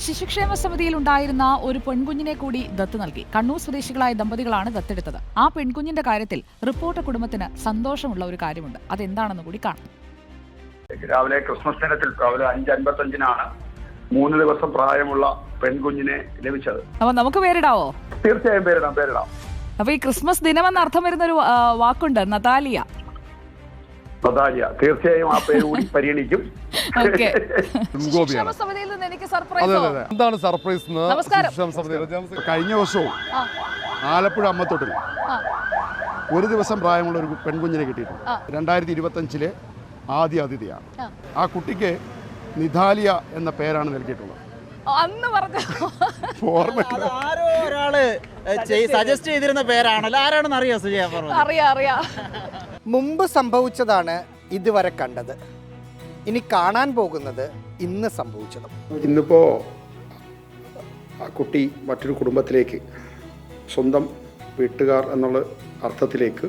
ശിശുക്ഷേമ സമിതിയിൽ ഉണ്ടായിരുന്ന ഒരു പെൺകുഞ്ഞിനെ കൂടി ദത്ത് നൽകി. കണ്ണൂർ സ്വദേശികളായ ദമ്പതികളാണ് ദത്തെടുത്തത്. ആ പെൺകുഞ്ഞിന്റെ കാര്യത്തിൽ റിപ്പോർട്ടർ കുടുംബത്തിന് സന്തോഷമുള്ള ഒരു കാര്യമുണ്ട്. അതെന്താണെന്ന് കൂടി കാണാം. രാവിലെ ക്രിസ്മസ് ദിനത്തിൽ രാവിലെ 5:55 3 ദിവസം പ്രായമുള്ള പെൺകുഞ്ഞിനെ ലഭിച്ചത്. അപ്പൊ നമുക്ക് പേരിടാവോ? തീർച്ചയായും പേരിടാം. അപ്പൊ ഈ ക്രിസ്മസ് ദിനമെന്ന് അർത്ഥം വരുന്നൊരു വാക്കുണ്ട്, നതാലിയ. തീർച്ചയായും ആ പേര് കൂടി പരിഗണിക്കും. എന്താണ് സർപ്രൈസ്? കഴിഞ്ഞ വർഷവും ആലപ്പുഴ അമ്മത്തൊട്ടിൽ ഒരു ദിവസം പ്രായമുള്ള ഒരു പെൺകുഞ്ഞിനെ കിട്ടിയിട്ടുണ്ട്. 2025 ആദ്യ അതിഥിയാണ്. ആ കുട്ടിക്ക് നിധാലിയ എന്ന പേരാണ് നൽകിയിട്ടുള്ളത്. ആരോ ഒരാള് സജസ്റ്റ് ചെയ്തിരുന്ന പേരാണല്ലോ. ആരാണെന്ന് അറിയോ സുജയ? അറിയാം. മുമ്പ് സംഭവിച്ചതാണ് ഇതുവരെ കണ്ടത്. ഇനി കാണാൻ പോകുന്നത് ഇന്ന് സംഭവിച്ചതും. ഇന്നിപ്പോ ആ കുട്ടി മറ്റൊരു കുടുംബത്തിലേക്ക്, സ്വന്തം വീട്ടുകാർ എന്നുള്ള അർത്ഥത്തിലേക്ക്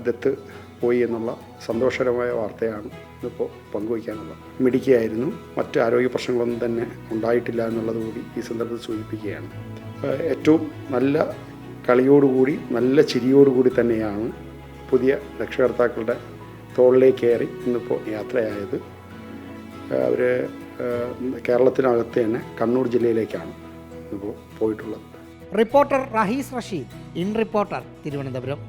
ദത്ത് പോയി എന്നുള്ള സന്തോഷകരമായ വാർത്തയാണ് ഇന്നിപ്പോൾ പങ്കുവയ്ക്കാനുള്ളത്. മിടുക്കിയായിരുന്നു. മറ്റ് ആരോഗ്യ പ്രശ്നങ്ങളൊന്നും തന്നെ ഉണ്ടായിട്ടില്ല എന്നുള്ളത് കൂടി ഈ സന്ദർഭത്തിൽ സൂചിപ്പിക്കുകയാണ്. ഏറ്റവും നല്ല കളിയോടുകൂടി, നല്ല ചിരിയോടുകൂടി തന്നെയാണ് പുതിയ രക്ഷകർത്താക്കളുടെ തോളിലേക്ക് കയറി ഇന്നിപ്പോൾ യാത്രയായത്. അവർ കേരളത്തിനകത്ത് തന്നെ കണ്ണൂർ ജില്ലയിലേക്കാണ് ഇപ്പോൾ പോയിട്ടുള്ളത്. Reporter Rahees Rasheed, in reporter, Thiruvananthapuram.